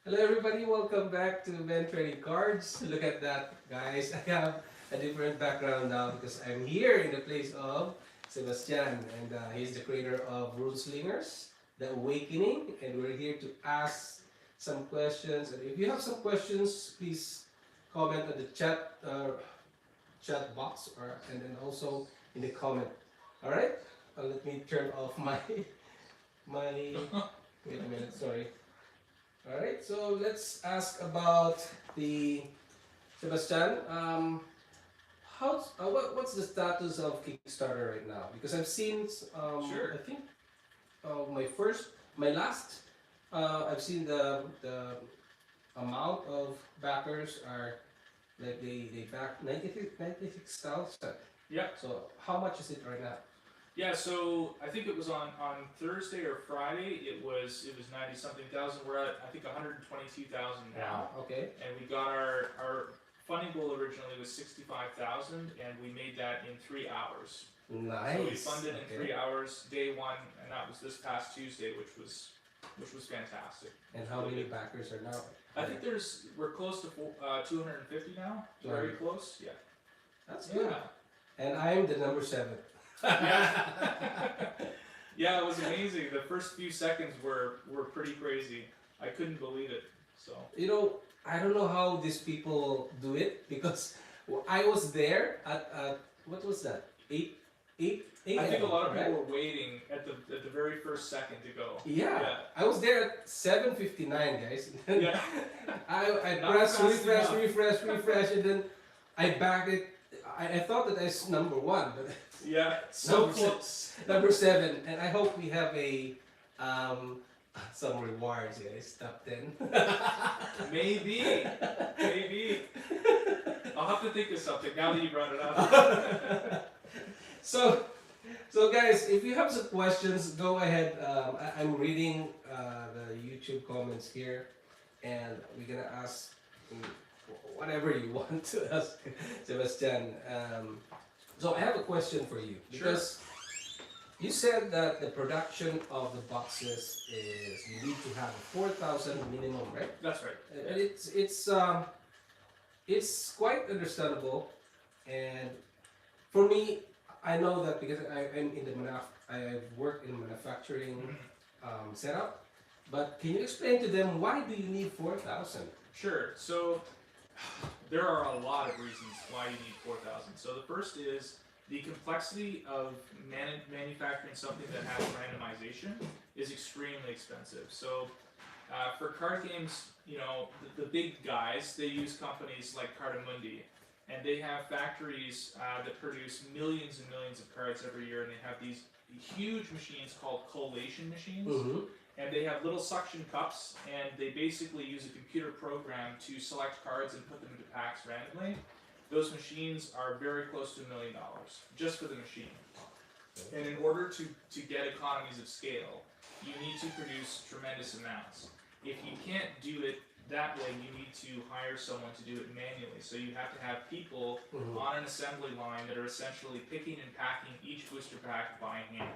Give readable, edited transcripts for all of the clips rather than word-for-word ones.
Hello everybody, welcome back to Ben Trading Cards. Look at that, guys. I have a different background now because I'm here in the place of Sebastian, and he's the creator of Runeslingers, The Awakening, and we're here to ask some questions. And if you have some questions, please comment on the chat box, and then also in the comment. All right, let me turn off my. Wait a minute, sorry. All right, so let's ask about the Sebastian. What's the status of Kickstarter right now? Because I've seen, Sure. I think my last, I've seen the amount of backers are like they back 96,000. Yeah. So how much is it right now? Yeah. So I think it was on Thursday or Friday. It was 90 something thousand. We're at I think 122,000 now, Okay. and we got our funding goal originally was 65,000, and we made that in 3 hours. Nice. So we funded in 3 hours, day one, and that was this past Tuesday, which was fantastic. And how many backers are now? I think we're close to 250 now. Very close. Yeah. That's good. Yeah. And I'm the number 7. Yeah. Yeah, it was amazing. The first few seconds were pretty crazy. I couldn't believe it. So I don't know how these people do it because I was there at what was that? 8 I think a lot of people right? were waiting at the very first second to go. Yeah. I was there at 7:59, guys. Yeah. I Not pressed fast refresh, and then I backed it. I thought that I was number 1, but Yeah. So number close. number 7, and I hope we have a some rewards, guys. Top 10. Maybe. Maybe. I'll have to think of something now that you brought it up. So, guys, if you have some questions, go ahead. I'm reading the YouTube comments here, and we're gonna ask whatever you want to ask Sebastian. So I have a question for you because you said that the production of the boxes is you need to have 4,000 minimum, right? That's right. And it's quite understandable, and for me, I know that because I'm in the I've worked in manufacturing setup. But can you explain to them why do you need 4,000? Sure. So there are a lot of reasons why you need 4,000. So the first is the complexity of manufacturing something that has randomization is extremely expensive. So for card games, the big guys, they use companies like Cardamundi, and they have factories that produce millions and millions of cards every year, and they have these huge machines called collation machines. And they have little suction cups, and they basically use a computer program to select cards and put them into packs randomly. Those machines are very close to $1 million just for the machine. And in order to get economies of scale, you need to produce tremendous amounts. If you can't do it that way, you need to hire someone to do it manually. So you have to have people on an assembly line that are essentially picking and packing each booster pack by hand.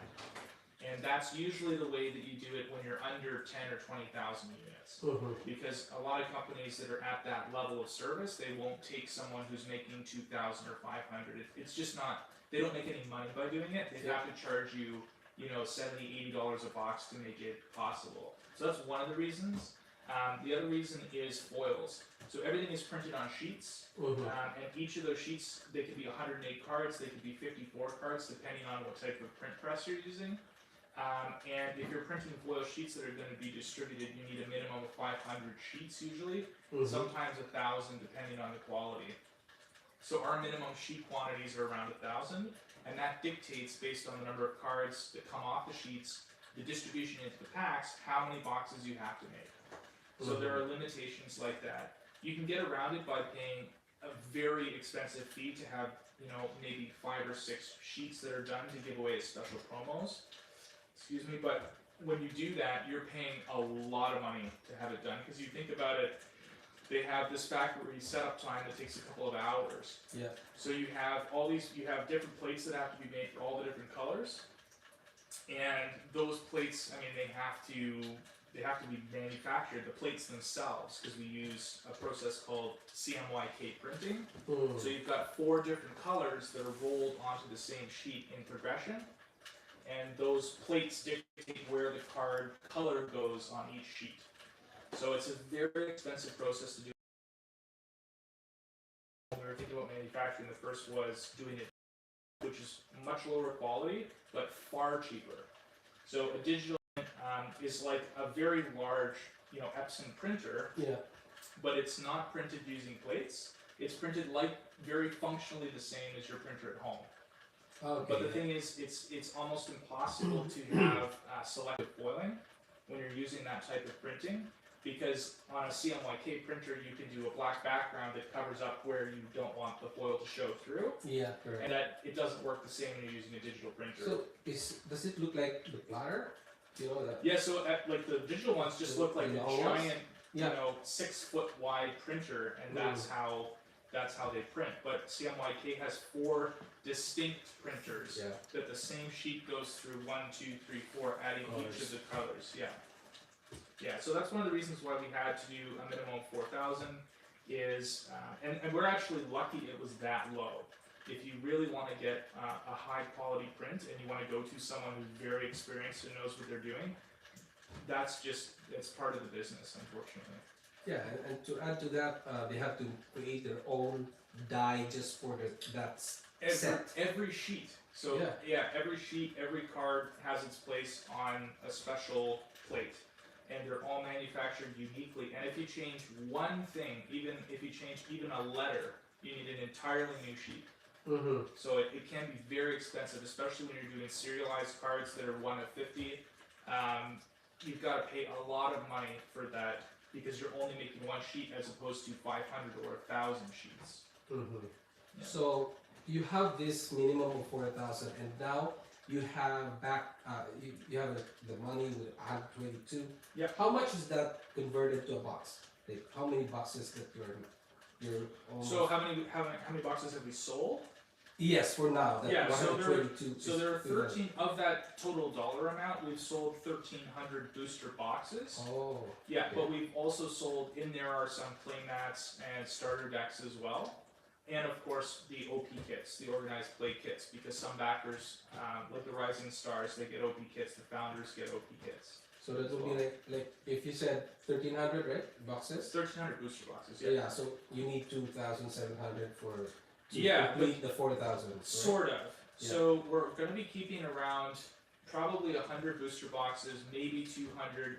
And that's usually the way that you do it when you're under 10 or 20,000 units. Because a lot of companies that are at that level of service, they won't take someone who's making 2,000 or 500. It's just not, they don't make any money by doing it. They have to charge you, $70, $80 a box to make it possible. So that's one of the reasons. The other reason is foils. So everything is printed on sheets, and each of those sheets, they could be 108 cards, they could be 54 cards, depending on what type of print press you're using. And if you're printing foil sheets that are going to be distributed, you need a minimum of 500 sheets usually, sometimes 1,000 depending on the quality. So our minimum sheet quantities are around 1,000, and that dictates, based on the number of cards that come off the sheets, the distribution into the packs, how many boxes you have to make. So there are limitations like that. You can get around it by paying a very expensive fee to have, maybe 5 or 6 sheets that are done to give away as special promos. Excuse me, but when you do that, you're paying a lot of money to have it done. Because you think about it, they have this factory setup time that takes a couple of hours. Yeah. So you have different plates that have to be made for all the different colors. And those plates, I mean, they have to be manufactured, the plates themselves, because we use a process called CMYK printing. So you've got 4 different colors that are rolled onto the same sheet in progression, and those plates dictate where the card color goes on each sheet. So it's a very expensive process to do. When we were thinking about manufacturing, the first was doing it, which is much lower quality, but far cheaper. So a digital is like a very large, Epson printer, but it's not printed using plates. It's printed like very functionally the same as your printer at home. Okay. But the thing is, it's almost impossible to have selective foiling when you're using that type of printing, because on a CMYK printer you can do a black background that covers up where you don't want the foil to show through. Yeah, correct. And that it doesn't work the same when you're using a digital printer. So does it look like the plotter? That? Yeah, so like the digital ones just look like a giant, 6-foot wide printer, and that's how they print. But CMYK has 4 distinct printers that the same sheet goes through 1, 2, 3, 4, adding each of the colors. Yeah, so that's one of the reasons why we had to do a minimum of 4,000 is, and we're actually lucky it was that low. If you really want to get a high quality print and you want to go to someone who's very experienced and knows what they're doing, it's part of the business, unfortunately. Yeah, and to add to that, they have to create their own die just for that set. Every sheet. So every sheet, every card has its place on a special plate, and they're all manufactured uniquely. And if you change one thing, even if you change even a letter, you need an entirely new sheet. So it can be very expensive, especially when you're doing serialized cards that are 1 of 50. You've got to pay a lot of money for that because you're only making one sheet as opposed to 500 or 1,000 sheets. So you have this minimum of 4,000, and now you have you have the money with 122. Yeah. How much is that converted to a box? Like how many boxes that you're almost... So how many boxes have we sold? Yes, for now. That 122. So there are 13 of that total dollar amount. We've sold 1,300 booster boxes. Oh. Yeah, but we've also sold, in there are some play mats and starter decks as well. And of course the OP kits, the organized play kits, because some backers, like the Rising Stars, they get OP kits, the founders get OP kits. So that would be like if you said 1,300, right? Boxes? 1,300 booster boxes, Yeah, so you need 2,700 to complete the 4,000. Right? Sort of. Yeah. So we're going to be keeping around probably 100 booster boxes, maybe 200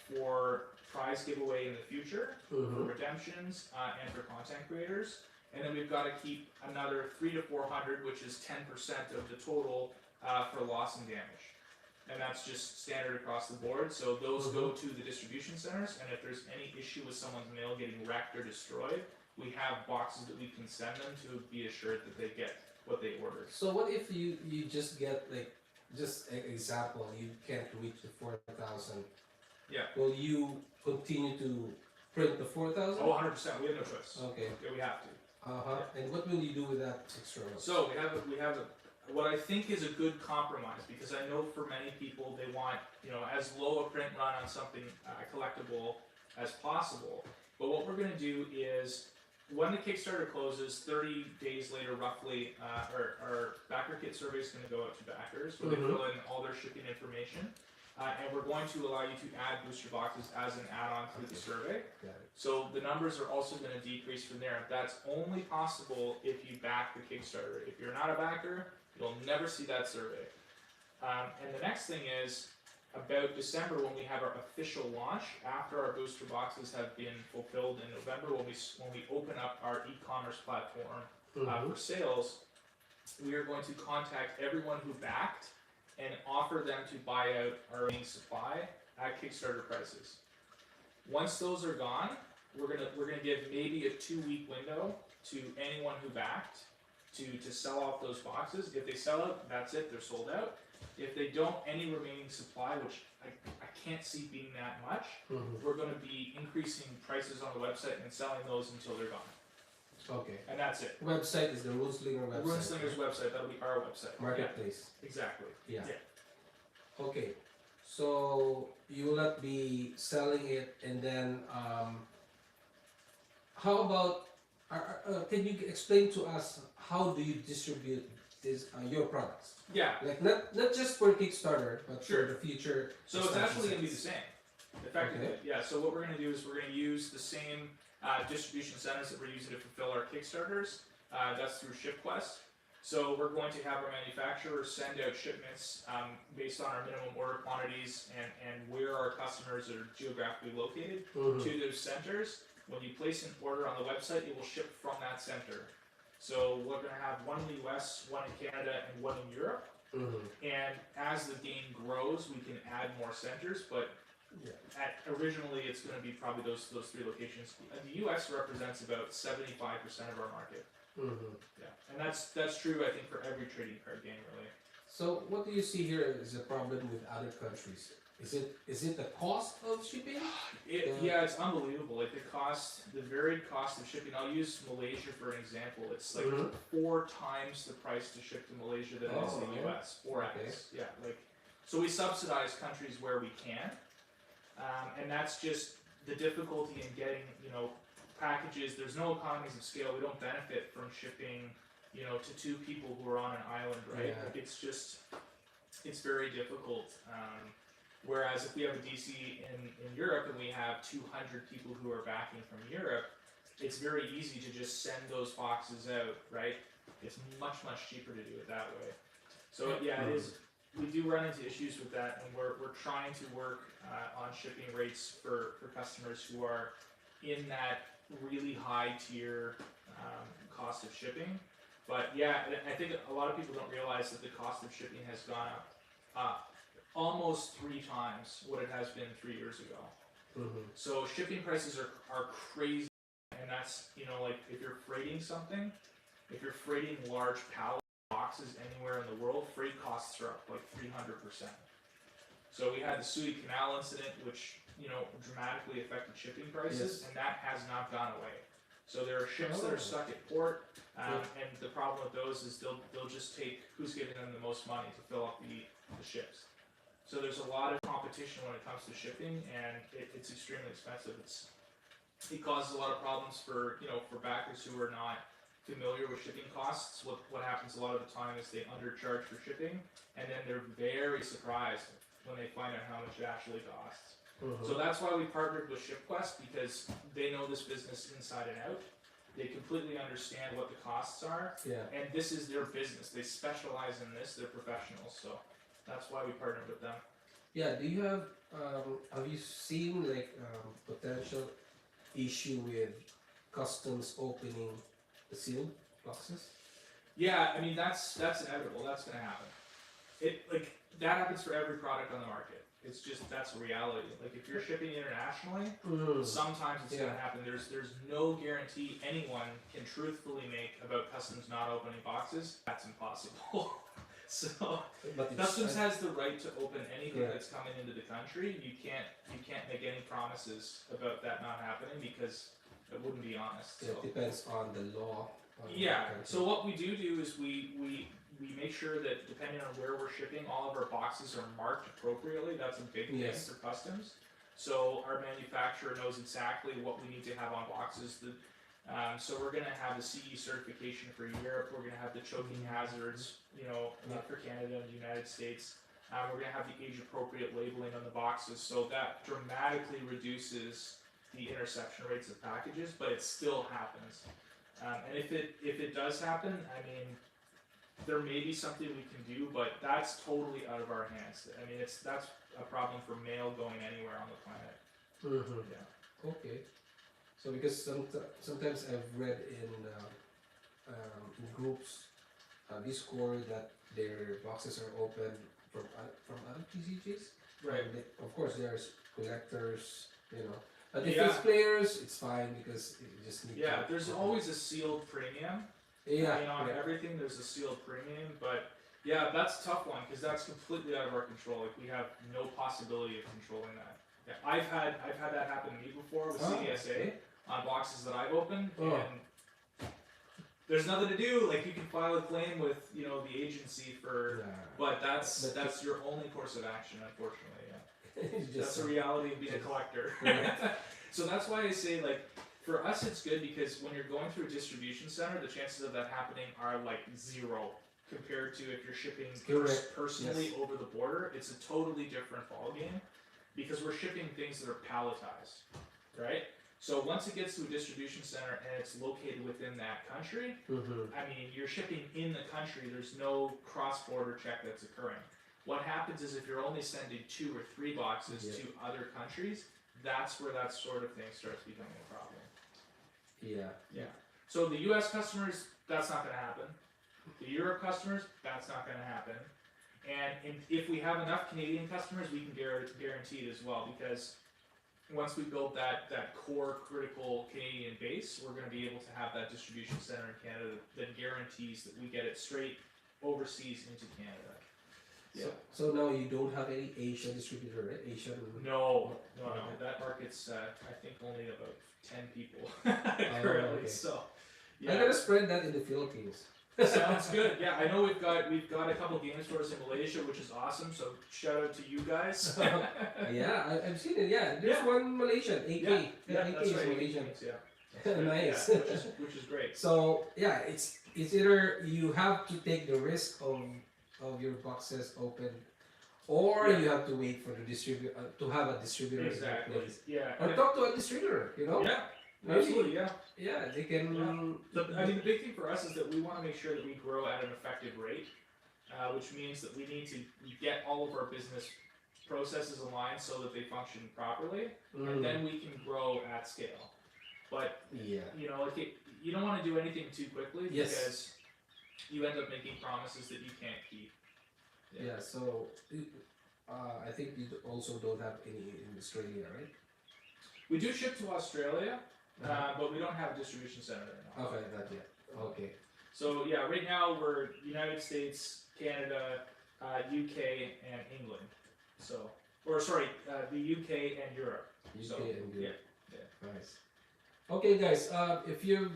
for prize giveaway in the future, for redemptions, and for content creators. And then we've got to keep another 300 to 400, which is 10% of the total, for loss and damage. And that's just standard across the board. So those go to the distribution centers, and if there's any issue with someone's mail getting wrecked or destroyed, we have boxes that we can send them to be assured that they get what they ordered. So what if you just get just an example, you can't reach the 4,000? Yeah. Will you continue to print the 4,000? Oh, 100%. We have no choice. Okay. Yeah, we have to. Yeah. And what will you do with that extra? So we have what I think is a good compromise, because I know for many people they want, as low a print run on something collectible as possible. But what we're going to do is, when the Kickstarter closes, 30 days later roughly, our backer kit survey is going to go out to backers, where they fill in all their shipping information. And we're going to allow you to add booster boxes as an add-on through the survey. So the numbers are also going to decrease from there. That's only possible if you back the Kickstarter. If you're not a backer, you'll never see that survey. And the next thing is, about December, when we have our official launch, after our booster boxes have been fulfilled in November, when we open up our e-commerce platform for sales, we are going to contact everyone who backed and offer them to buy out our remaining supply at Kickstarter prices. Once those are gone, we're gonna give maybe a 2-week window to anyone who backed to sell off those boxes. If they sell out, that's it, they're sold out. If they don't, any remaining supply, which I can't see being that much, we're going to be increasing prices on the website and selling those until they're gone. Okay. And that's it. Website is the Runeslinger website. Runeslingers website, that'll be our website. Marketplace. Yeah, exactly. Yeah. Okay. So you will not be selling it, and then how about? Can you explain to us how do you distribute this your products? Yeah, Like not just for Kickstarter, but Sure. for the future. so it's expansion actually going to be the sets. same, effectively. Okay. Yeah, so what we're going to do is we're going to use the same distribution centers that we're using to fulfill our Kickstarters. That's through ShipQuest. So we're going to have our manufacturers send out shipments based on our minimum order quantities and where our customers are geographically located Mhm. to those centers. When you place an order on the website, it will ship from that center. So we're going to have one in the US, one in Canada, and one in Europe. Mhm. And as the game grows, we can add more centers, but Yeah. originally it's going to be probably those three locations. The US represents about 75% of our market. Mhm. Yeah, and that's true, I think, for every trading card game, really. So what do you see here is a problem with other countries? Is it the cost of shipping? Yeah, it's unbelievable. Like the varied cost of shipping. I'll use Malaysia for an example. It's like Mhm. 4 times the price to ship to Malaysia than it is to the Oh, US. 4x. okay. Yeah, like so we subsidize countries where we can, and that's just the difficulty in getting packages. There's no economies of scale. We don't benefit from shipping to 2 people who are on an island, right? Yeah. Like it's very difficult. Whereas if we have a DC in Europe and we have 200 people who are backing from Europe, it's very easy to just send those boxes out, right? It's much cheaper to do it that way. So yeah, it is. We do run into issues with that, and we're trying to work on shipping rates for customers who are in that really high tier cost of shipping. But yeah, I think a lot of people don't realize that the cost of shipping has gone up almost 3 times what it has been 3 years ago. Mhm. So shipping prices are crazy, and that's like if you're freighting something, if you're freighting large pallet boxes anywhere in the world, freight costs are up like 300%. So we had the Suez Canal incident, which dramatically affected shipping prices, Yes. and that has not gone away. So there are ships that Oh. are stuck at port, and the problem with those is they'll just take who's giving them the most money to fill up the ships. So there's a lot of competition when it comes to shipping, and it's extremely expensive. It causes a lot of problems for for backers who are not familiar with shipping costs. What happens a lot of the time is they undercharge for shipping, and then they're very surprised when they find out how much it actually costs. Mhm. So that's why we partnered with ShipQuest, because they know this business inside and out. They completely understand what the costs are, Yeah. and this is their business. They specialize in this. They're professionals, so that's why we partnered with them. Yeah. Do you have you seen like potential issue with customs opening the sealed boxes? Yeah, I mean that's inevitable. That's gonna happen. That happens for every product on the market. It's just that's reality. Like if you're shipping internationally, sometimes it's Yeah. gonna happen. There's no guarantee anyone can truthfully make about customs not opening boxes. That's impossible. So But customs has the right to open anything Correct. that's coming into the country. You can't make any promises about that not happening because it wouldn't be honest. it So. depends on the law. On the Yeah, country. so what we do is we make sure that depending on where we're shipping, all of our boxes are marked appropriately. That's a big thing Yes. for customs. So our manufacturer knows exactly what we need to have on boxes. So we're going to have the CE certification for Europe. We're going to have the choking hazards, for Canada and the United States. We're going to have the age-appropriate labeling on the boxes. So that dramatically reduces the interception rates of packages, but it still happens. And if it does happen, I mean, there may be something we can do, but that's totally out of our hands. I mean, that's a problem for mail going anywhere on the planet. Mhm. Yeah. Okay. So because sometimes I've read in groups, Discord, that their boxes are open from other TCGs. Right. And of course, there's collectors, But if Yeah. it's players, it's fine because you just need Yeah, to. there's always a sealed premium. Yeah. On yeah. everything there's a sealed premium, but yeah, that's a tough one because that's completely out of our control. Like we have no possibility of controlling that. Yeah, I've had that happen to me before with Oh, CDSA on boxes that I've opened, Oh. and there's nothing to do. Like you can file a claim with the agency for, Yeah. but that's But your only course of action, unfortunately. Yeah. It's That's the reality of being a collector. Right. So that's why I say, like, for us it's good because when you're going through a distribution center, the chances of that happening are like 0 compared to if you're shipping Correct. personally over the border. It's a totally different ballgame because we're shipping things that are palletized, right? So once it gets to a distribution center and it's located within that country, I mean, you're shipping in the country, there's no cross-border check that's occurring. What happens is if you're only sending 2 or 3 boxes to other countries, that's where that sort of thing starts becoming a problem. Yeah. So the US customers, that's not going to happen. The Europe customers, that's not going to happen. And if we have enough Canadian customers, we can guarantee it as well, because once we build that core critical Canadian base, we're going to be able to have that distribution center in Canada that guarantees that we get it straight overseas into Canada. So now you don't have any Asian distributor, right? Asian. No. That market's I think only about 10 people currently. Okay. So I'm gonna spread that in the Philippines. Sounds good. Yeah, I know we've got a couple game stores in Malaysia, which is awesome. So shout out to you guys. Yeah, I've seen it. Yeah, there's one Malaysian, AK. Yeah, AK that's is right. Malaysian. Yeah. Nice. Yeah, which is great. So yeah, it's either you have to take the risk of your boxes open, or you have to wait for the distributor to have a distributor in your place. Yeah. Or talk to a distributor. You know. Yeah. Maybe, Absolutely. Yeah. Yeah, they can. I mean, the big thing for us is that we want to make sure that we grow at an effective rate, which means that we need to get all of our business processes aligned so that they function properly, and then we can grow at scale. But you know, like you don't want to do anything too quickly because you end up making promises that you can't keep. Yeah. So I think you also don't have any in Australia, right? We do ship to Australia. But we don't have a distribution center right now. Okay, not yet. Okay. So yeah, right now we're United States, Canada, UK, and England. So, or sorry, the UK and Europe. And Europe. Yeah. Nice. Okay, guys. If you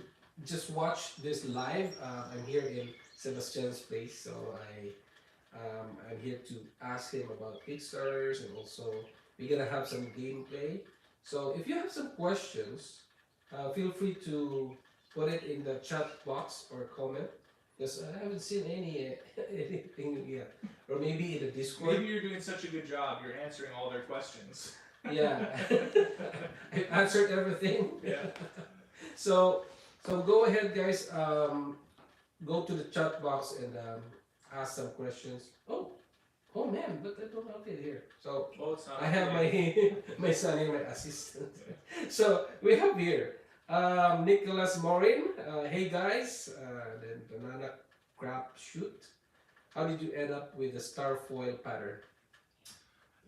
just watched this live, I'm here in Sebastian's place, so I'm here to ask him about Kickstarters, and also we're gonna have some gameplay. So if you have some questions, feel free to put it in the chat box or comment, because I haven't seen anything yet. Or maybe in the Discord. Maybe you're doing such a good job, you're answering all their questions. Yeah, I answered everything. Yeah. So go ahead, guys. Go to the chat box and ask some questions. Oh man, but I don't have it here. So It's not I have my son and my assistant. So we have here Nicholas Morin. Hey guys, then Banana Crap Shoot. How did you end up with the star foil pattern?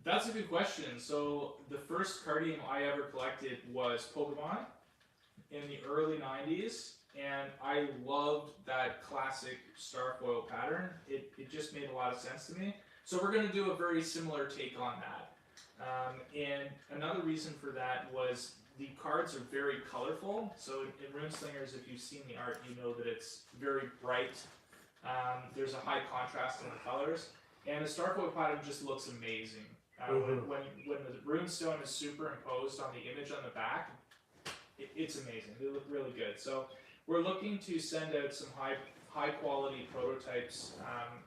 That's a good question. So the first card game I ever collected was Pokemon in the early 90s, and I loved that classic star foil pattern. It just made a lot of sense to me. So we're going to do a very similar take on that. And another reason for that was the cards are very colorful. So in Runeslingers, if you've seen the art, you know that it's very bright. There's a high contrast in the colors. And the star foil pattern just looks amazing. When the runestone is superimposed on the image on the back, it's amazing. They look really good. So we're looking to send out some high quality prototypes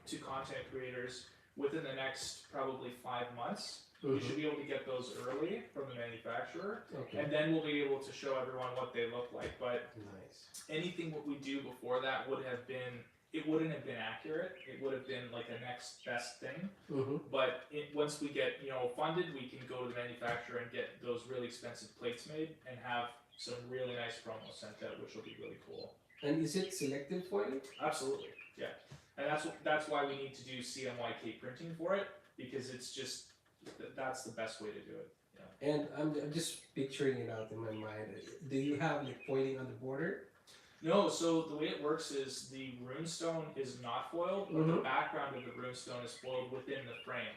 to content creators within the next probably 5 months. We should be able to get those early from the manufacturer, and then we'll be able to show everyone what they look like. But anything what we do before that wouldn't have been accurate. It would have been like a next best thing. But once we get funded, we can go to the manufacturer and get those really expensive plates made and have some really nice promos sent out, which will be really cool. And is it selective foil? Absolutely, yeah. And that's why we need to do CMYK printing for it, because it's just that's the best way to do it. Yeah. And I'm just picturing it out in my mind. Do you have like foiling on the border? No, so the way it works is the runestone is not foiled, but the background of the runestone is foiled within the frame.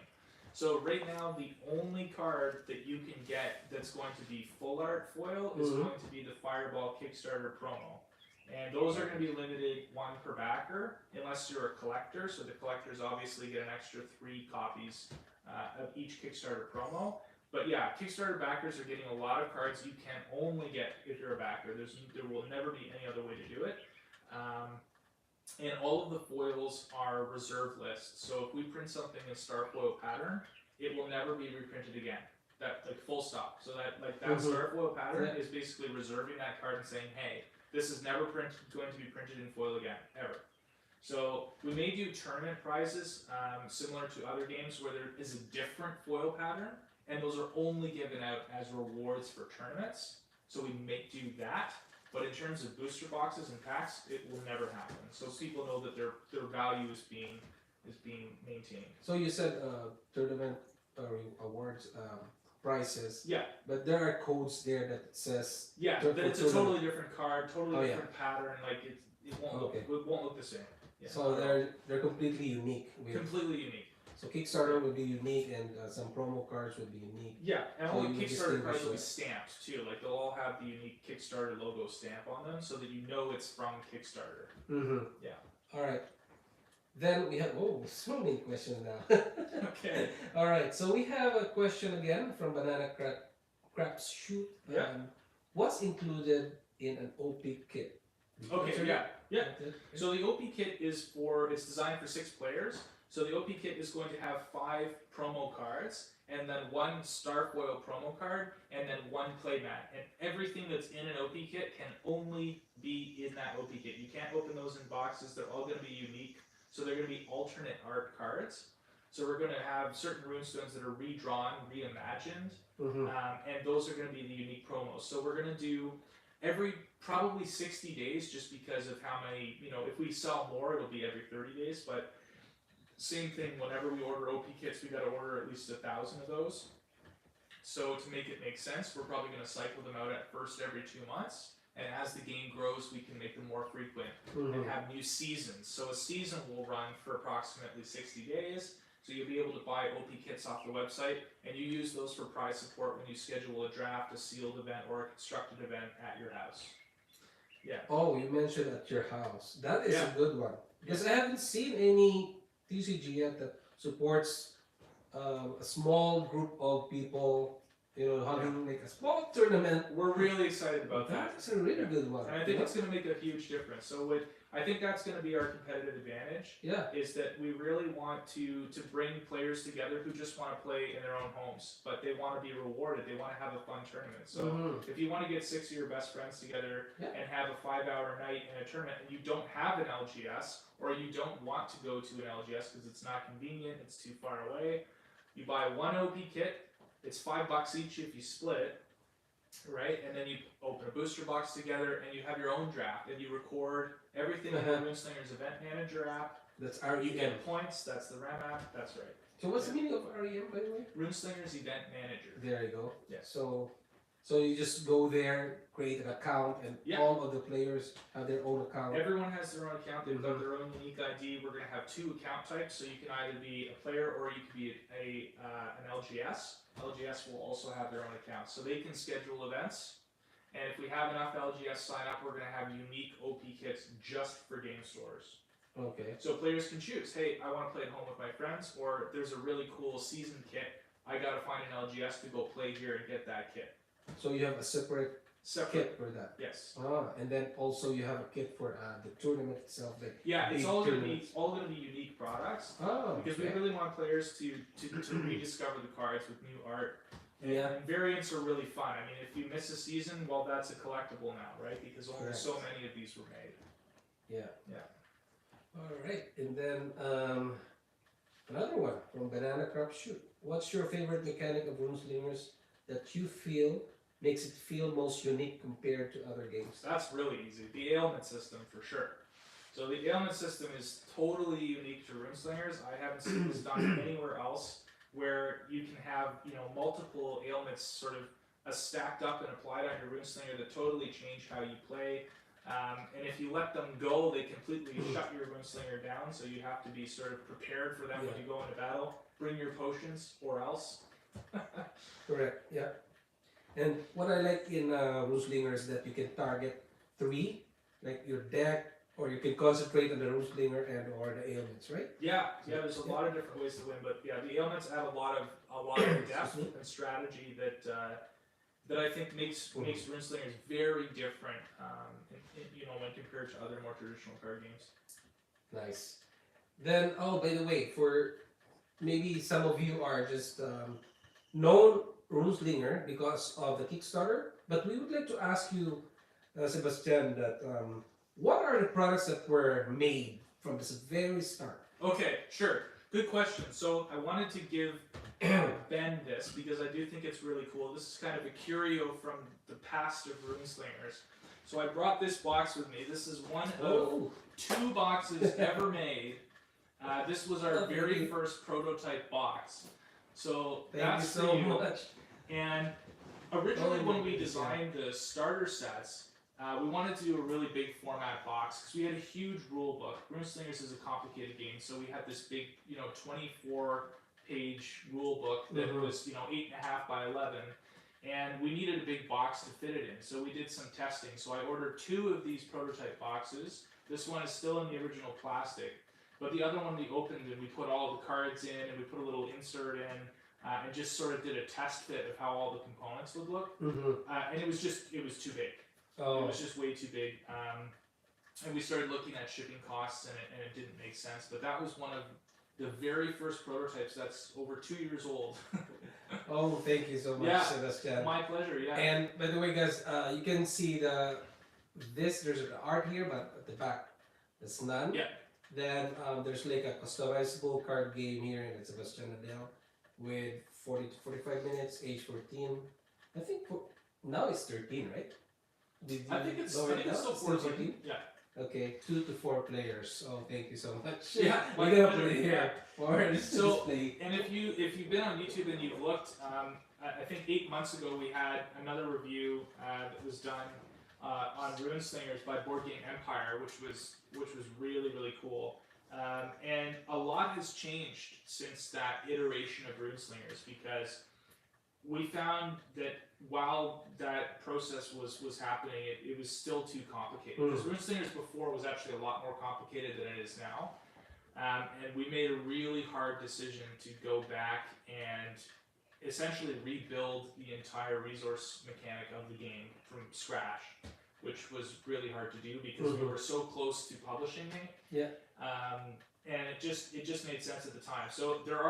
So right now, the only card that you can get that's going to be full art foil is going to be the Fireball Kickstarter promo. And those are going to be limited 1 per backer, unless you're a collector. So the collectors obviously get an extra 3 copies of each Kickstarter promo. But yeah, Kickstarter backers are getting a lot of cards you can only get if you're a backer. There will never be any other way to do it. And all of the foils are reserve lists. So if we print something in star foil pattern, it will never be reprinted again. That like full stop. So that star foil pattern is basically reserving that card and saying, hey, this is never going to be printed in foil again, ever. So we may do tournament prizes similar to other games where there is a different foil pattern, and those are only given out as rewards for tournaments. So we may do that. But in terms of booster boxes and packs, it will never happen. So people know that their value is being maintained. So you said tournament awards prices. Yeah. But there are codes there that says. Yeah, that it's a totally different card, totally different pattern. Like it won't look the same. Yeah. So they're completely unique. Completely unique. So Kickstarter would be unique, and some promo cards would be unique. Yeah, and so all the Kickstarter cards will be stamped too. Like they'll all have the unique Kickstarter logo stamp on them, so that you know it's from Kickstarter. Mm-hmm. Yeah. All right. Then we have so many questions now. Okay. All right. So we have a question again from Banana Craps Shoot. Yeah. What's included in an OP kit? Okay. Yeah. So the OP kit it's designed for 6 players. So the OP kit is going to have 5 promo cards, and then 1 star foil promo card, and then 1 playmat. And everything that's in an OP kit can only be in that OP kit. You can't open those in boxes. They're all going to be unique. So they're going to be alternate art cards. So we're going to have certain runestones that are redrawn, reimagined, and those are going to be the unique promos. So we're going to do every probably 60 days, just because of how many, if we sell more, it'll be every 30 days, but same thing, whenever we order OP kits, we got to order at least 1,000 of those. So to make it make sense, we're probably going to cycle them out at first every 2 months. And as the game grows, we can make them more frequent and have new seasons. So a season will run for approximately 60 days. So you'll be able to buy OP kits off the website, and you use those for prize support when you schedule a draft, a sealed event, or a constructed event at your house. Yeah. Oh, you mentioned at your house. That is a good one. Because I haven't seen any TCG yet that supports a small group of people, having like a small tournament. We're really excited about that. That's a really good one. And I think it's going to make a huge difference. So I think that's going to be our competitive advantage. Yeah. Is that we really want to bring players together who just want to play in their own homes, but they want to be rewarded. They want to have a fun tournament. So if you want to get 6 of your best friends together and have a 5-hour night in a tournament, and you don't have an LGS, or you don't want to go to an LGS because it's not convenient, it's too far away, you buy 1 OP kit. It's $5 each if you split it, right? And then you open a booster box together, and you have your own draft, and you record everything in the Runeslingers Event Manager app. That's REM. You get points. That's the RAM app. That's right. So what's the meaning of REM, by the way? Runeslingers Event Manager. There you go. Yeah. So you just go there, create an account, and all of the players have their own account. Everyone has their own account. They've got their own unique ID. We're going to have 2 account types, so you can either be a player or you can be an LGS. LGS will also have their own account, so they can schedule events. And if we have enough LGS sign up, we're going to have unique OP kits just for game stores. Okay. So players can choose, hey, I want to play at home with my friends, or there's a really cool season kit. I got to find an LGS to go play here and get that kit. So you have a separate kit for that. Yes. And then also you have a kit for the tournament itself. It's all going to be unique products. Because we really want players to rediscover the cards with new art. And variants are really fun. I mean, if you miss a season, well, that's a collectible now, right? Because only so many of these were made. Yeah. All right, and then another one from Banana Crop Shoot. What's your favorite mechanic of Runeslingers that you feel makes it feel most unique compared to other games? That's really easy. The ailment system, for sure. So the ailment system is totally unique to Runeslingers. I haven't seen this done anywhere else, where you can have multiple ailments sort of stacked up and applied on your Runeslinger that totally change how you play. And if you let them go, they completely shut your Runeslinger down. So you have to be sort of prepared for them when you go into battle. Bring your potions, or else. Correct. Yeah. And what I like in Runeslingers is that you can target 3, like your deck, or you can concentrate on the Runeslinger and or the ailments, right? Yeah, there's a lot of different ways to win, but yeah, the ailments add a lot of depth Excuse me? and strategy that I think makes Runeslingers very different, when compared to other more traditional card games. Nice. Then, oh, by the way, for maybe some of you are just known Runeslinger because of the Kickstarter, but we would like to ask you, Sebastian, that what are the products that were made from this very start? Okay, sure. Good question. So I wanted to give Ben this because I do think it's really cool. This is kind of a curio from the past of Runeslingers. So I brought this box with me. This is one of 2 boxes ever made. This was our very first prototype box. So Thank you that's so for you. much. And originally when we designed the starter sets, we wanted to do a really big format box because we had a huge rule book. Runeslingers is a complicated game, so we had this big, 24-page rule book that was, 8.5 by 11, and we needed a big box to fit it in. So we did some testing. So I ordered 2 of these prototype boxes. This one is still in the original plastic, but the other one we opened and we put all the cards in and we put a little insert in. And just sort of did a test fit of how all the components would look, and it was too big. It was just way too big, and we started looking at shipping costs, and it didn't make sense. But that was one of the very first prototypes that's over 2 years old. Oh, thank you so much, Yeah, Sebastian. my pleasure. Yeah. And by the way, guys, you can see there's an art here, but at the back, there's none. Yeah. Then there's like a customizable card game here, and it's Sebastian Nadelle with 40 to 45 minutes, age 14. I think now it's 13, right? I think it's lower it down? still 14. Yeah. Okay, 2 to 4 players. Oh, thank you so much. Yeah, we're gonna put it here for this display. And if you've been on YouTube and you've looked, I think 8 months ago we had another review that was done on Runeslingers by Board Game Empire, which was really, really cool. And a lot has changed since that iteration of Runeslingers, because we found that while that process was happening, it was still too complicated. Because Runeslingers before was actually a lot more complicated than it is now. And we made a really hard decision to go back and essentially rebuild the entire resource mechanic of the game from scratch, which was really hard to do because we were so close to publishing it. Yeah. And it just made sense at the time. So there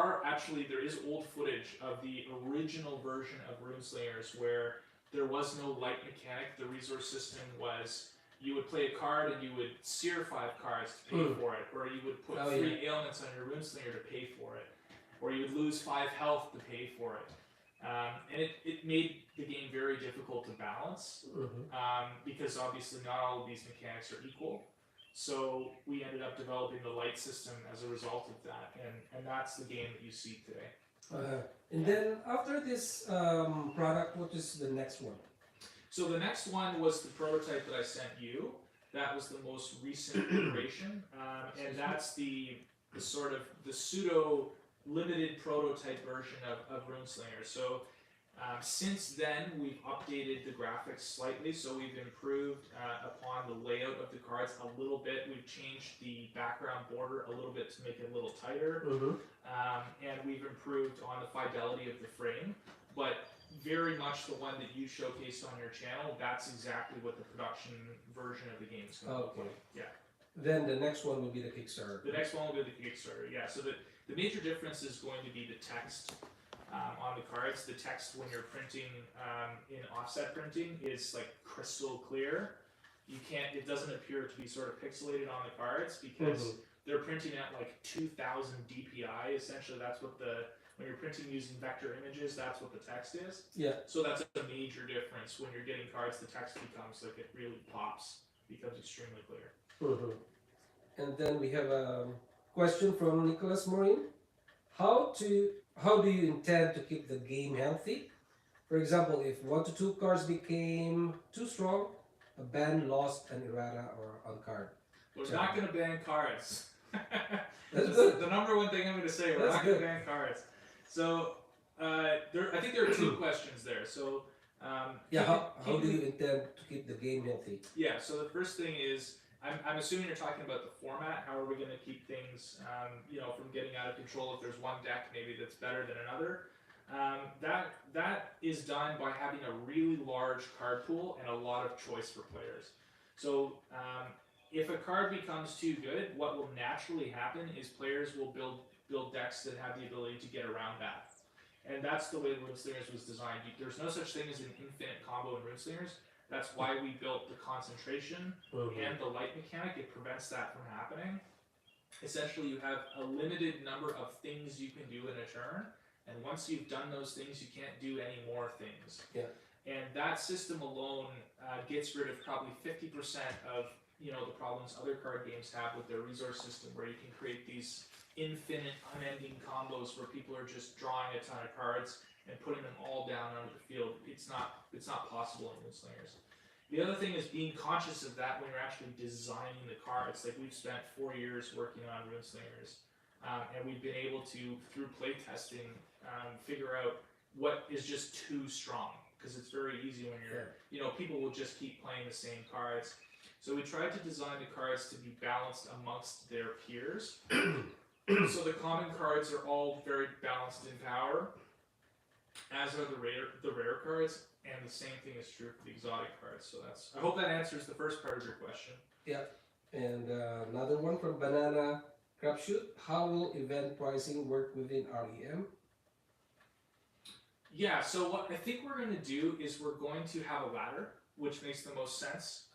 is old footage of the original version of Runeslingers where there was no light mechanic. The resource system was you would play a card and you would sear 5 cards to pay for it, or you would put 3 ailments on your Runeslinger to pay for it, or you would lose 5 health to pay for it. And it made the game very difficult to balance because obviously not all of these mechanics are equal. So we ended up developing the light system as a result of that, and that's the game that you see today. And then after this product, what is the next one? So the next one was the prototype that I sent you. That was the most recent iteration, and that's the sort of the pseudo limited prototype version of Runeslingers. So since then, we've updated the graphics slightly, so we've improved upon the layout of the cards a little bit. We've changed the background border a little bit to make it a little tighter, and we've improved on the fidelity of the frame. But very much the one that you showcased on your channel, that's exactly what the production version of the game is going to look like. Yeah. Then the next one will be the Kickstarter. The next one will be the Kickstarter, yeah. So the major difference is going to be the text on the cards. The text when you're printing in offset printing is like crystal clear. It doesn't appear to be sort of pixelated on the cards because they're printing at like 2000 DPI. Essentially, that's what when you're printing using vector images, that's what the text is. Yeah. So that's a major difference. When you're getting cards, the text becomes like it really pops, becomes extremely clear. And then we have a question from Nicholas Morin. How do you intend to keep the game healthy? For example, if 1 to 2 cards became too strong, a ban, lost, an errata, or on card. We're not going to ban cards. That's good. The number one thing I'm going to say. We're not going to ban cards. So I think there are 2 questions there. So how do you intend to keep the game healthy? Yeah. So the first thing is I'm assuming you're talking about the format. How are we going to keep things, from getting out of control? If there's one deck maybe that's better than another, that is done by having a really large card pool and a lot of choice for players. So if a card becomes too good, what will naturally happen is players will build decks that have the ability to get around that. And that's the way Runeslingers was designed. There's no such thing as an infinite combo in Runeslingers. That's why we built the concentration and the light mechanic. It prevents that from happening. Essentially, you have a limited number of things you can do in a turn, and once you've done those things, you can't do any more things. Yeah. And that system alone gets rid of probably 50% of the problems other card games have with their resource system, where you can create these infinite, unending combos where people are just drawing a ton of cards and putting them all down onto the field. It's not possible in Runeslingers. The other thing is being conscious of that when you're actually designing the cards. Like, we've spent 4 years working on Runeslingers, and we've been able to, through playtesting, figure out what is just too strong, because it's very easy when you're, people will just keep playing the same cards. So we tried to design the cards to be balanced amongst their peers. So the common cards are all very balanced in power, as are the rare cards, and the same thing is true for the exotic cards. So I hope that answers the first part of your question. Yeah. And another one from Banana Crapshoot. How will event pricing work within REM? Yeah, so what I think we're going to do is we're going to have a ladder, which makes the most sense.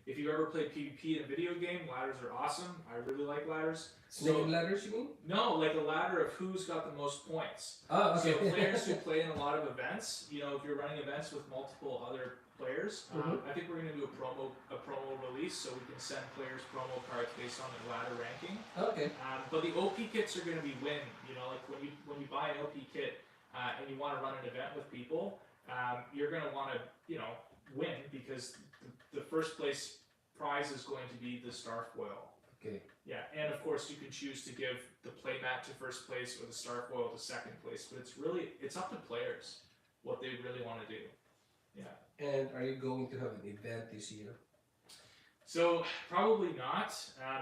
If you ever played PvP in a video game, ladders are awesome. I really like ladders. Snake ladders, you mean? No, like a ladder of who's got the most points. Oh, okay. So players who play in a lot of events, if you're running events with multiple other players, I think we're going to do a promo release, so we can send players promo cards based on their ladder ranking. Okay. But the OP kits are going to be win. Like when you buy an OP kit and you want to run an event with people, you're going to want to win, because the first place prize is going to be the star foil. Okay. Yeah, and of course you can choose to give the playmat to first place or the star foil to second place, but it's up to players what they really want to do. Yeah. And are you going to have an event this year? So probably not.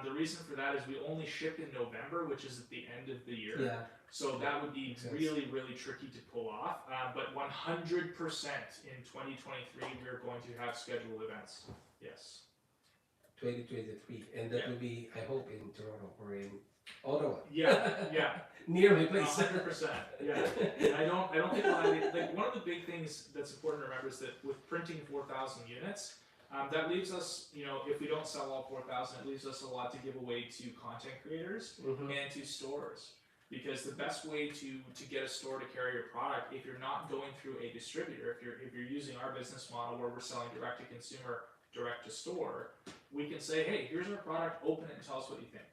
The reason for that is we only ship in November, which is at the end of the year. Yeah. So that would be really, really tricky to pull off. But 100% in 2023 we are going to have scheduled events. Yes. 2023, and that will be, I hope, in Toronto or in Ottawa. Yeah. Near my place. 100%. Yeah. And I don't think we'll have it. Like, one of the big things that's important to remember is that with printing 4,000 units, that leaves us, if we don't sell all 4,000, it leaves us a lot to give away to content creators and to stores. Because the best way to get a store to carry your product, if you're not going through a distributor, if you're using our business model where we're selling direct to consumer, direct to store, we can say, hey, here's our product, open it and tell us what you think.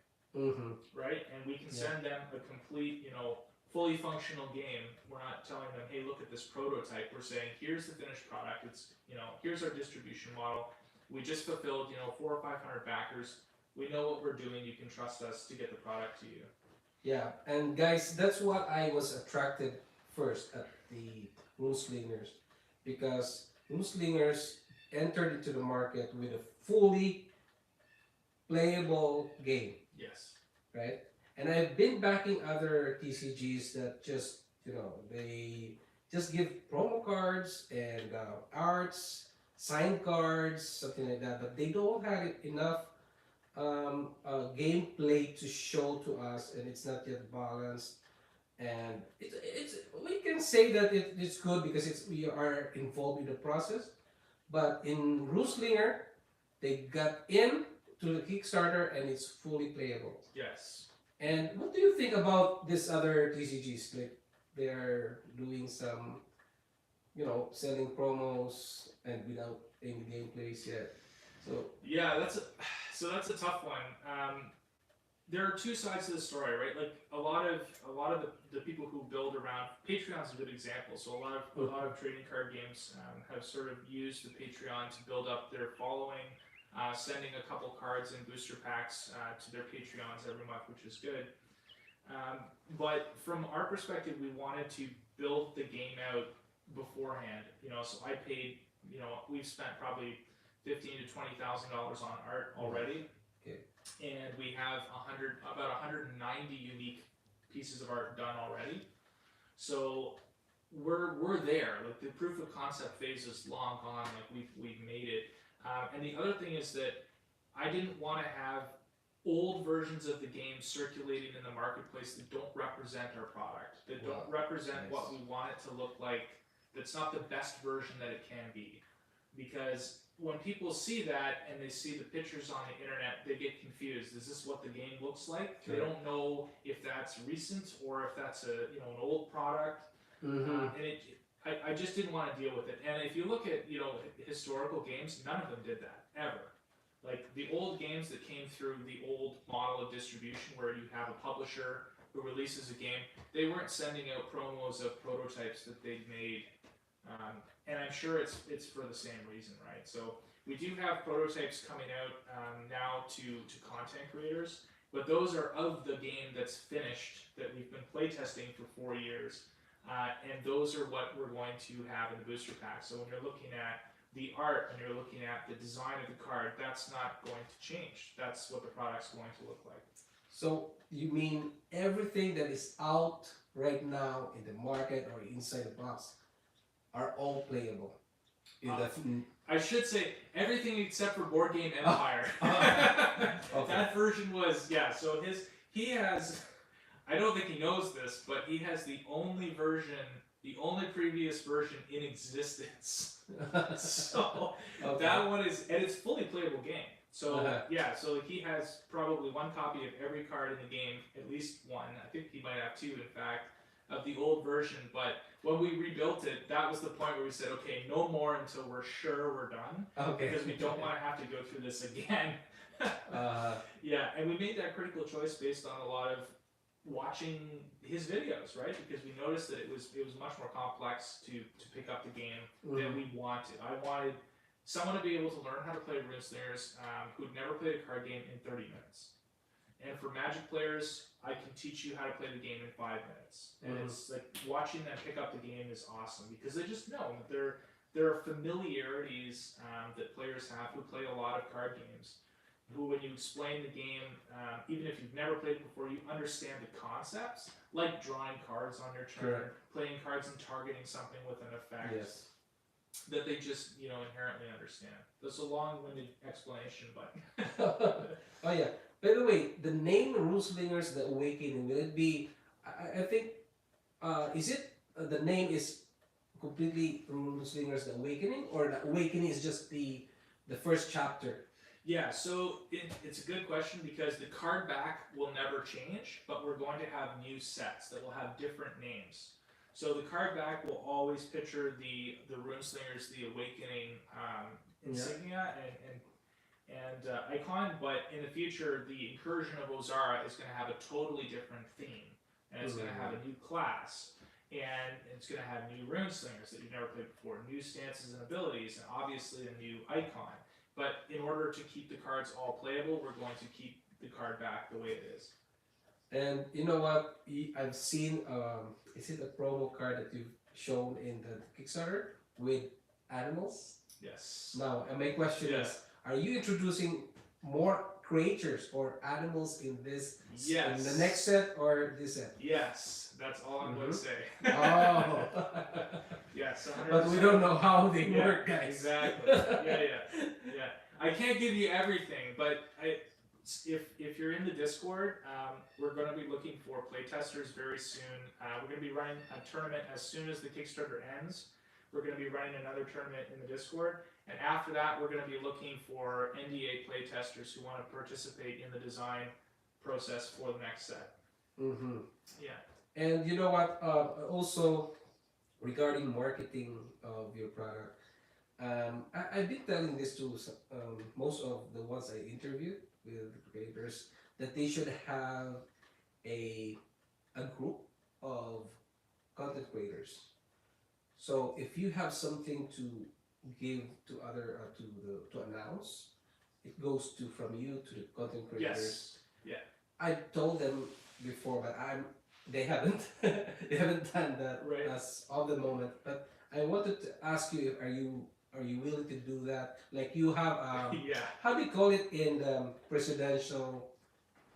Right? And we can send them a complete, fully functional game. We're not telling them, hey, look at this prototype. We're saying, here's the finished product. It's, here's our distribution model. We just fulfilled, 400 or 500 backers. We know what we're doing. You can trust us to get the product to you. Yeah, and guys, that's what I was attracted first at the Runeslingers, because Runeslingers entered into the market with a fully playable game. Yes. Right? And I've been backing other TCGs that just, they just give promo cards and arts, signed cards, something like that, but they don't have enough gameplay to show to us, and it's not yet balanced. And it's we can say that it's good because we are involved in the process. But in Ruslinger, they got in to the Kickstarter and it's fully playable. Yes. And what do you think about this other TCGs? Like, they're doing some, selling promos and without any gameplays yet. So yeah, that's a tough one. There are two sides to the story, right? Like a lot of the people who build around Patreon's a good example. So a lot of trading card games have sort of used the Patreon to build up their following, sending a couple cards and booster packs to their Patreons every month, which is good. But from our perspective, we wanted to build the game out beforehand. So I paid, we've spent probably $15,000 to $20,000 on art already. Okay. And we have about 190 unique pieces of art done already. So we're there. Like the proof of concept phase is long gone. Like we've made it. And the other thing is that I didn't want to have old versions of the game circulating in the marketplace that don't represent our product, that don't represent what we want it to look like, that's not the best version that it can be. Because when people see that and they see the pictures on the internet, they get confused. Is this what the game looks like? Sure. They don't know if that's recent or if that's an old product. And I just didn't want to deal with it. And if you look at historical games, none of them did that ever. Like the old games that came through the old model of distribution, where you have a publisher who releases a game, they weren't sending out promos of prototypes that they'd made. And I'm sure it's for the same reason, right? So we do have prototypes coming out now to content creators, but those are of the game that's finished, that we've been playtesting for 4 years. And those are what we're going to have in the booster pack. So when you're looking at the art and you're looking at the design of the card, that's not going to change. That's what the product's going to look like. So you mean everything that is out right now in the market or inside the box are all playable? I should say everything except for Board Game Empire. Okay. That version was, so he has, I don't think he knows this, but he has the only previous version in existence. So that one is, and it's fully playable game. So so he has probably one copy of every card in the game, at least one. I think he might have two, in fact, of the old version. But when we rebuilt it, that was the point where we said, okay, no more until we're sure we're done, because we don't want to have to go through this again. And we made that critical choice based on a lot of watching his videos, right? Because we noticed that it was much more complex to pick up the game than we wanted. I wanted someone to be able to learn how to play Runeslingers who'd never played a card game in 30 minutes. And for Magic players, I can teach you how to play the game in 5 minutes. And it's like watching them pick up the game is awesome, because they just know that there are familiarities that players have who play a lot of card games, who, when you explain the game, even if you've never played it before, you understand the concepts, like drawing cards on your turn, playing cards and targeting something with an effect, that they just inherently understand. That's a long-winded explanation, but oh yeah. By the way, the name Runeslingers, the Awakening, will it be? I think is it the name is completely Runeslingers, the Awakening, or the Awakening is just the first chapter? Yeah, so it's a good question, because the card back will never change, but we're going to have new sets that will have different names. So the card back will always picture the Runeslingers, the Awakening insignia and icon, but in the future, the Incursion of Ozara is going to have a totally different theme, and it's going to have a new class, and it's going to have new Runeslingers that you've never played before, new stances and abilities, and obviously a new icon. But in order to keep the cards all playable, we're going to keep the card back the way it is. And you know what? I've seen, is it a promo card that you've shown in the Kickstarter with animals? Yes. Now, and my question is, are you introducing more creatures or animals in this, in the next set or this set? Yes, that's all I'm going to say. Oh. Yes, 100%. But we don't know how they work, guys. Exactly. Yeah. I can't give you everything, but if you're in the Discord, we're going to be looking for playtesters very soon. We're going to be running a tournament as soon as the Kickstarter ends. We're going to be running another tournament in the Discord, and after that, we're going to be looking for NDA playtesters who want to participate in the design process for the next set. Yeah. And you know what? Also, regarding marketing of your product, I've been telling this to most of the ones I interviewed with the creators, that they should have a group of content creators. So if you have something to give to other to announce, it goes from you to the content creators. Yes. Yeah. I told them before, but they haven't they haven't done that as of the moment. But I wanted to ask you, are Are you willing to do that? Like you have, Yeah. how do you call it in the presidential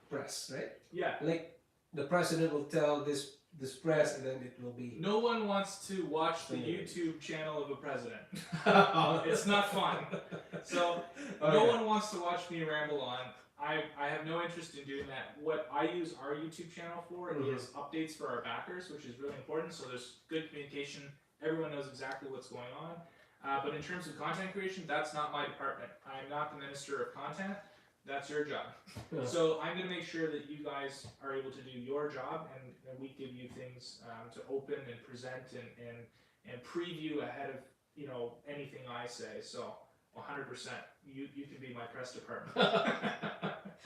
press, right? Yeah. Like the president will tell this press, and then it will be. No one wants to watch the YouTube channel of a president. It's not fun. So no one wants to watch me ramble on. I have no interest in doing that. What I use our YouTube channel for is updates for our backers, which is really important. So there's good communication. Everyone knows exactly what's going on. But in terms of content creation, that's not my department. I'm not the minister of content. That's your job. So I'm going to make sure that you guys are able to do your job, and we give you things to open and present and preview ahead of anything I say. So 100%, you can be my press department.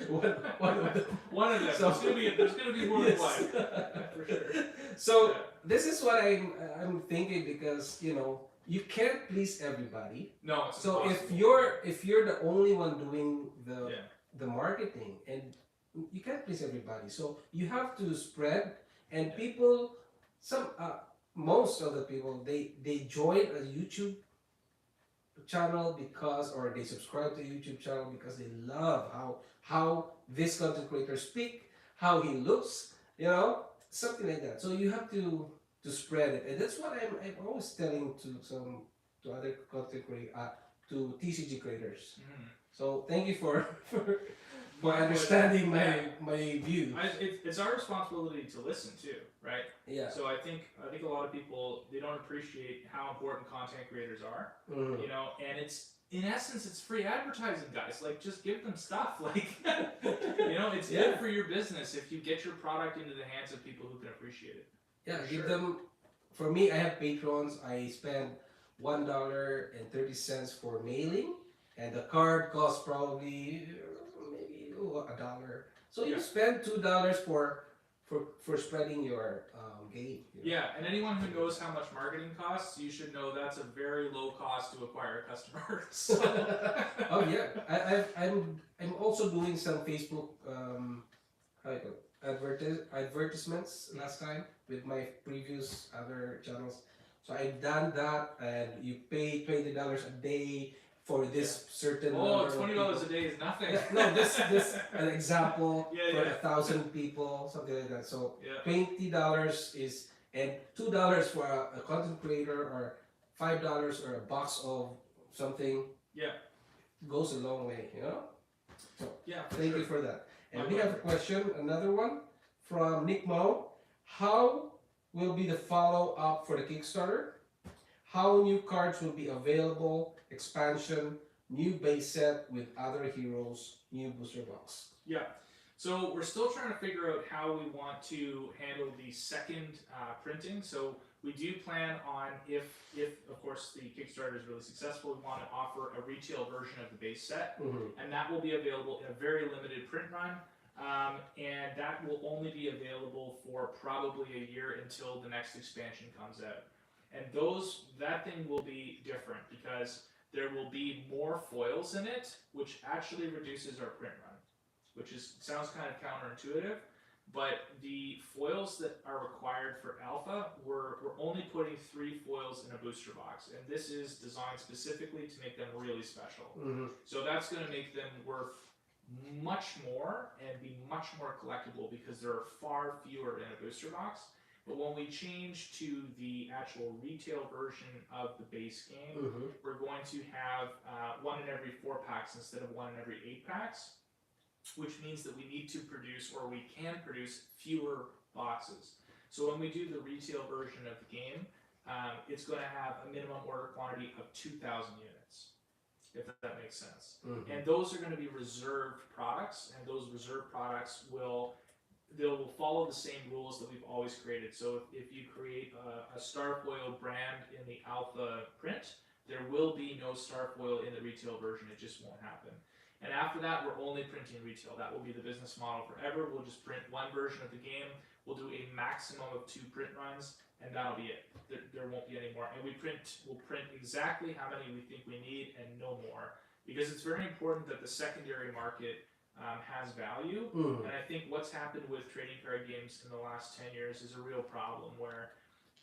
one of them. So, there's gonna be more than one for sure. So this is what I'm thinking, because you can't please everybody. No, it's so impossible. if you're the only one doing the marketing, and you can't please everybody, so you have to spread, and people, most of the people, they join a YouTube channel or they subscribe to a YouTube channel because they love how this content creator speak, how he looks, something like that. So you have to spread it, and that's what I'm always telling to other content to TCG creators. So thank you for understanding my view. It's our responsibility to listen too, right? Yeah. So I think a lot of people, they don't appreciate how important content creators are. And it's, in essence, it's free advertising, guys. Like, just give them stuff. Like, it's good for your business if you get your product into the hands of people who can appreciate it. Yeah, give them. For me, I have patrons. I spend $1.30 for mailing, and the card costs probably maybe $1. So you spend $2 for spreading your game. Yeah, and anyone who knows how much marketing costs, you should know that's a very low cost to acquire customers. So. Oh yeah, I'm also doing some Facebook advertisements last time with my previous other channels. So I've done that, and you pay $20 a day for this certain. $20 a day is nothing. No, this an example for 1,000 people, something like that. So $20 is, and $2 for a content creator, or $5 or a box of something. Yeah, goes a long way, So thank you for that. And we have a question, another one from Nick Mo. How will be the follow-up for the Kickstarter? How new cards will be available, expansion, new base set with other heroes, new booster box? Yeah, so we're still trying to figure out how we want to handle the second printing. So we do plan on, if of course the Kickstarter is really successful, we want to offer a retail version of the base set, and that will be available in a very limited print run. And that will only be available for probably a year until the next expansion comes out. And that thing will be different because there will be more foils in it, which actually reduces our print run, which sounds kind of counterintuitive. But the foils that are required for alpha, we're only putting 3 foils in a booster box, and this is designed specifically to make them really special. So that's going to make them worth much more and be much more collectible because there are far fewer in a booster box. But when we change to the actual retail version of the base game, we're going to have 1 in every 4 packs instead of 1 in every 8 packs, which means that we need to produce, or we can produce, fewer boxes. So when we do the retail version of the game, it's going to have a minimum order quantity of 2,000 units, if that makes sense. And those are going to be reserved products, and those reserved products will follow the same rules that we've always created. So if you create a Starfoil brand in the alpha print, there will be no Starfoil in the retail version. It just won't happen. And after that, we're only printing retail. That will be the business model forever. We'll just print 1 version of the game. We'll do a maximum of 2 print runs, and that'll be it. There won't be any more. And we'll print exactly how many we think we need and no more, because it's very important that the secondary market has value. And I think what's happened with trading card games in the last 10 years is a real problem, where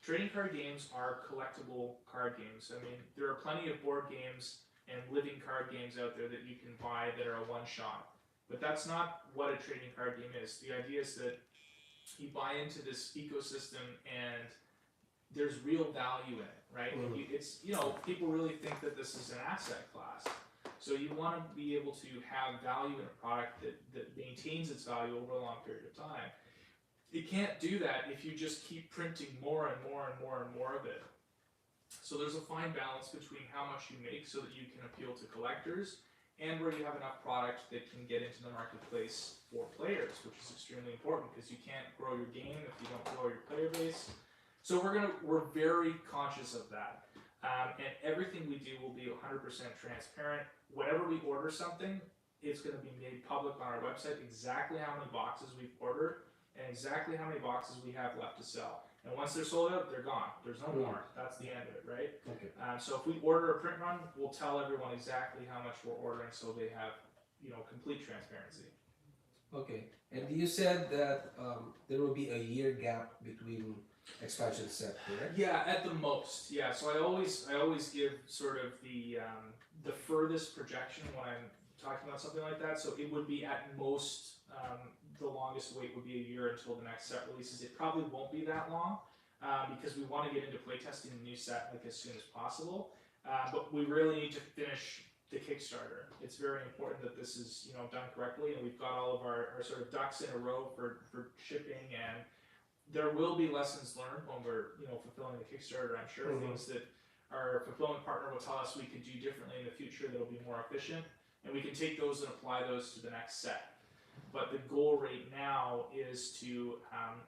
trading card games are collectible card games. I mean, there are plenty of board games and living card games out there that you can buy that are a one-shot. But that's not what a trading card game is. The idea is that you buy into this ecosystem and there's real value in it, right? It's, you know, people really think that this is an asset class. So you want to be able to have value in a product that maintains its value over a long period of time. You can't do that if you just keep printing more and more and more and more of it. So there's a fine balance between how much you make so that you can appeal to collectors and where you have enough product that can get into the marketplace for players, which is extremely important because you can't grow your game if you don't grow your player base. So we're very conscious of that. And everything we do will be 100% transparent. Whenever we order something, it's going to be made public on our website exactly how many boxes we've ordered and exactly how many boxes we have left to sell. And once they're sold out, they're gone. There's no more. That's the end of it, right? Okay. So if we order a print run, we'll tell everyone exactly how much we're ordering so they have, you know, complete transparency. Okay. And you said that there will be a year gap between expansion set, correct? Yeah, at the most. Yeah, so I always give sort of the furthest projection when I'm talking about something like that. So it would be at most the longest wait would be a year until the next set releases. It probably won't be that long because we want to get into playtesting the new set like as soon as possible. But we really need to finish the Kickstarter. It's very important that this is, you know, done correctly, and we've got all of our sort of ducks in a row for shipping, and there will be lessons learned when we're, you know, fulfilling the Kickstarter. I'm sure things that our fulfillment partner will tell us we could do differently in the future that'll be more efficient, and we can take those and apply those to the next set. But the goal right now is to,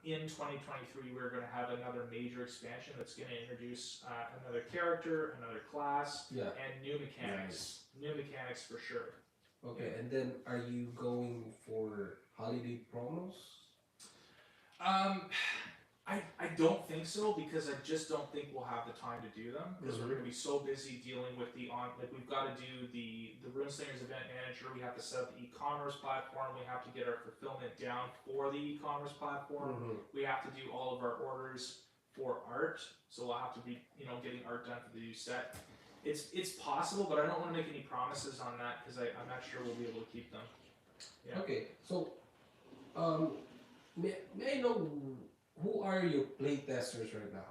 in 2023, we're going to have another major expansion that's going to introduce another character, another class, and new mechanics. Nice. New mechanics for sure. Okay, and then are you going for holiday promos? I don't think so, because I just don't think we'll have the time to do them, because we're going to be so busy dealing with we've got to do the Runeslingers event manager, we have to set up the e-commerce platform, we have to get our fulfillment down for the e-commerce platform, we have to do all of our orders for art, so we'll have to be, you know, getting art done for the new set. It's possible, but I don't want to make any promises on that, because I'm not sure we'll be able to keep them. Yeah. Okay, so may I know who are your playtesters right now?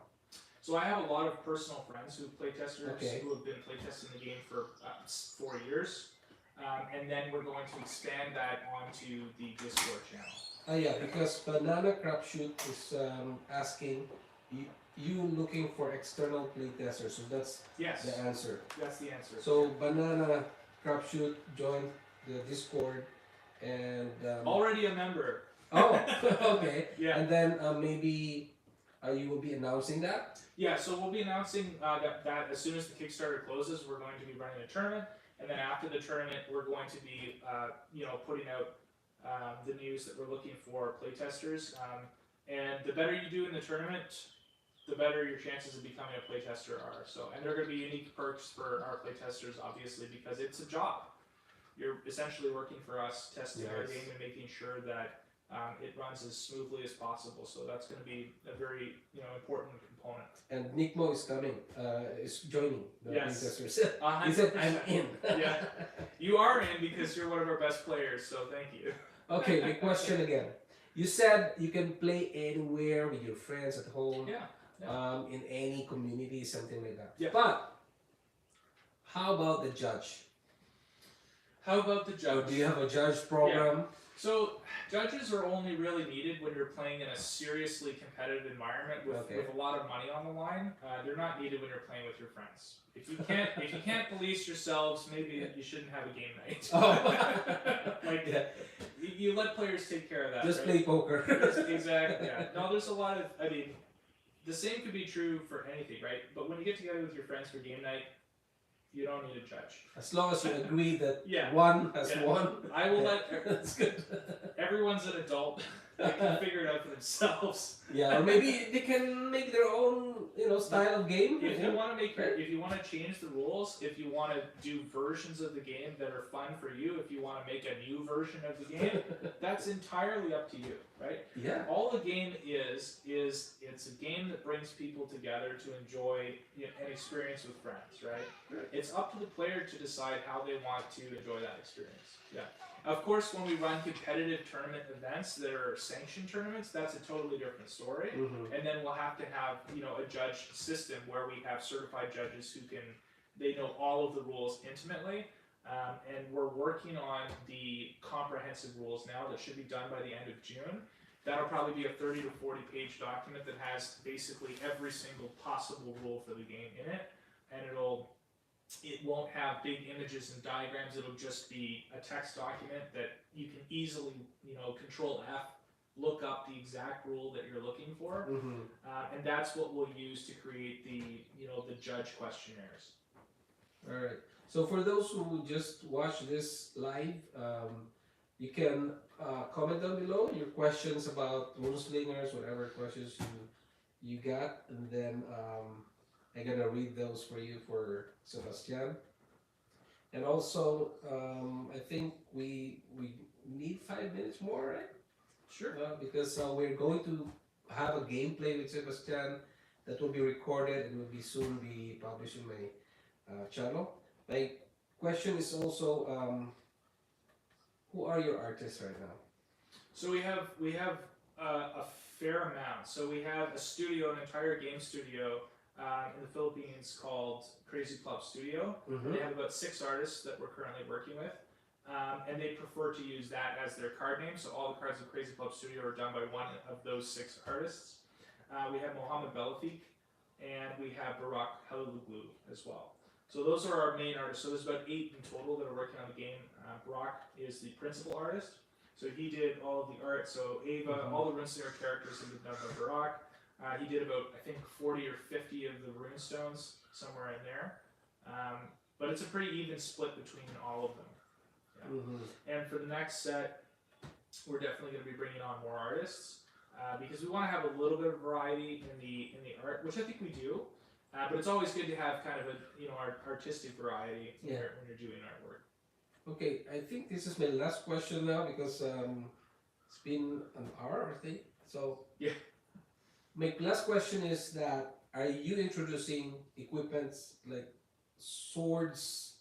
So I have a lot of personal friends who playtesters Okay. who have been playtesting the game for 4 years, and then we're going to expand that onto the Discord channel. Yeah, because Banana Crapshoot is asking you looking for external playtesters, so that's Yes, the answer. that's the answer. So Banana Crapshoot joined the Discord and Already a member. oh, okay. Yeah. And then maybe you will be announcing that? Yeah, so we'll be announcing that as soon as the Kickstarter closes, we're going to be running a tournament, and then after the tournament, we're going to be, you know, putting out the news that we're looking for playtesters. And the better you do in the tournament, the better your chances of becoming a playtester are. So, and there are going to be unique perks for our playtesters, obviously, because it's a job. You're essentially working for us, testing our game and making sure that it runs as smoothly as possible. So that's going to be a very, you know, important component. And Nickmo is coming, is joining the playtesters. He said, I'm in. Yeah, you are in because you're one of our best players, so thank you. Okay, the question again. You said you can play anywhere with your friends at home, in any community, something like that. Yeah. But how about the judge? How about the judge? Do you have a judge program? Yeah. So judges are only really needed when you're playing in a seriously competitive environment with a lot of money on the line. They're not needed when you're playing with your friends. If you can't police yourselves, maybe you shouldn't have a game night. You let players take care of that. Just play poker. Exactly. Yeah. No, there's a lot of. I mean, the same could be true for anything, right? But when you get together with your friends for game night, you don't need a judge. As long as you agree that one has won. I will let. That's good. Everyone's an adult. they can figure it out for themselves. Yeah, or maybe they can make their own, style of game. If you you know? want to if you want to change the rules, if you want to do versions of the game that are fun for you, if you want to make a new version of the game, that's entirely up to you, right? Yeah. All the game is it's a game that brings people together to enjoy an experience with friends, right? It's up to the player to decide how they want to enjoy that experience. Yeah. Of course, when we run competitive tournament events that are sanctioned tournaments, that's a totally different story. Mm-hmm. And then we'll have to have, a judge system where we have certified judges they know all of the rules intimately. And we're working on the comprehensive rules now that should be done by the end of June. That'll probably be a 30 to 40 page document that has basically every single possible rule for the game in it. And it won't have big images and diagrams. It'll just be a text document that you can easily, Control F, look up the exact rule that you're looking for, and that's what we'll use to create the judge questionnaires. All right. So for those who just watch this live, you can comment down below your questions about Runeslingers, whatever questions you got, and then I'm gonna read those for you for Sebastian. And also, I think we need 5 minutes more, right? Sure. Because we're going to have a gameplay with Sebastian that will be recorded and will be soon be published in my channel. My question is also, who are your artists right now? So we have a fair amount. So we have a studio, an entire game studio in the Philippines called Crazy Club Studio. They have about 6 artists that we're currently working with. And they prefer to use that as their card name, so all the cards of Crazy Club Studio are done by one of those 6 artists. We have Mohammed Belafik, and we have Barak Haliluglu as well. So those are our main artists. So there's about 8 in total that are working on the game. Barak is the principal artist, so he did all of the art. So Ava, all the Runeslinger characters have been done by Barak. He did about, I think, 40 or 50 of the runestones, somewhere in there. But it's a pretty even split between all of them. And for the next set, we're definitely going to be bringing on more artists because we want to have a little bit of variety in the art, which I think we do. But it's always good to have kind of a artistic variety when you're doing artwork. Okay, I think this is my last question now because it's been an hour, I think. So yeah, my last question is that are you introducing equipments like swords?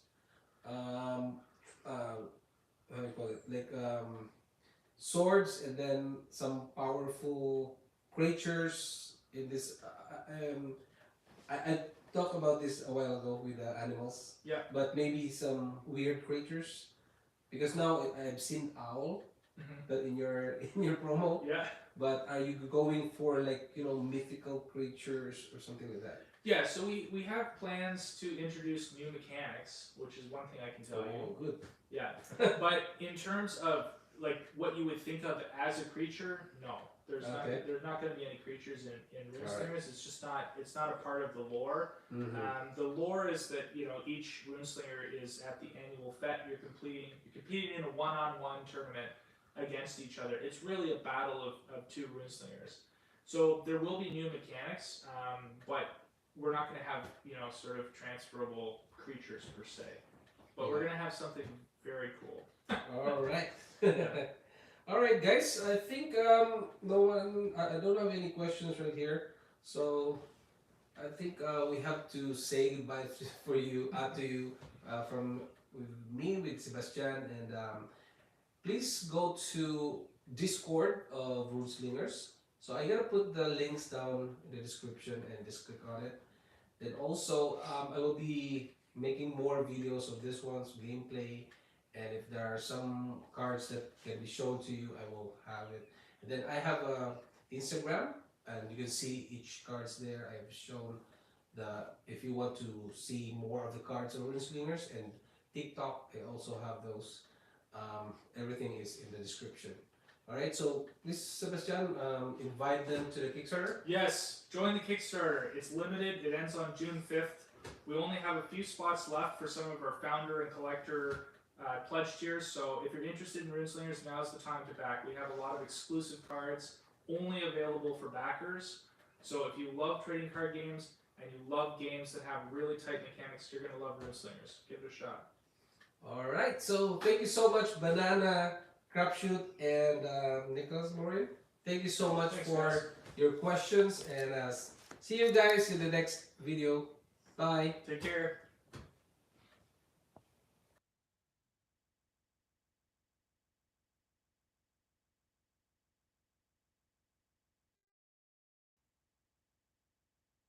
How do you call it? Like swords and then some powerful creatures in this. I talked about this a while ago with animals. Yeah. But maybe some weird creatures, because now I've seen owl, but in your promo. Yeah. But are you going for like mythical creatures or something like that? Yeah, so we have plans to introduce new mechanics, which is one thing I can tell you. Oh, good. Yeah, but in terms of like what you would think of as a creature, no, there's not going to be any creatures in Runeslingers. It's just not. It's not a part of the lore. The lore is that each Runeslinger is at the annual fete. You're competing in a one-on-one tournament against each other. It's really a battle of 2 Runeslingers. So there will be new mechanics, but we're not going to have sort of transferable creatures per se. But we're going to have something very cool. All right. All right, guys. I think no one. I don't have any questions right here. So I think we have to say goodbye for you to you from me with Sebastian, and please go to Discord of Runeslingers. So I'm gonna put the links down in the description and just click on it. Then also I will be making more videos of this one's gameplay, and if there are some cards that can be shown to you, I will have it. And then I have a Instagram, and you can see each cards there. I have shown if you want to see more of the cards of Runeslingers, and TikTok, I also have those. Everything is in the description. Alright, so please, Sebastian, invite them to the Kickstarter. Yes, join the Kickstarter. It's limited. It ends on June 5th. We only have a few spots left for some of our founder and collector pledge tiers. So if you're interested in Runeslingers, now's the time to back. We have a lot of exclusive cards only available for backers. So if you love trading card games and you love games that have really tight mechanics, you're going to love Runeslingers. Give it a shot. Alright, so thank you so much, Banana, Crapshoot, and Nicholas Morin. Thank you so much Thanks, for guys. your questions, and see you guys in the next video. Bye. Take care.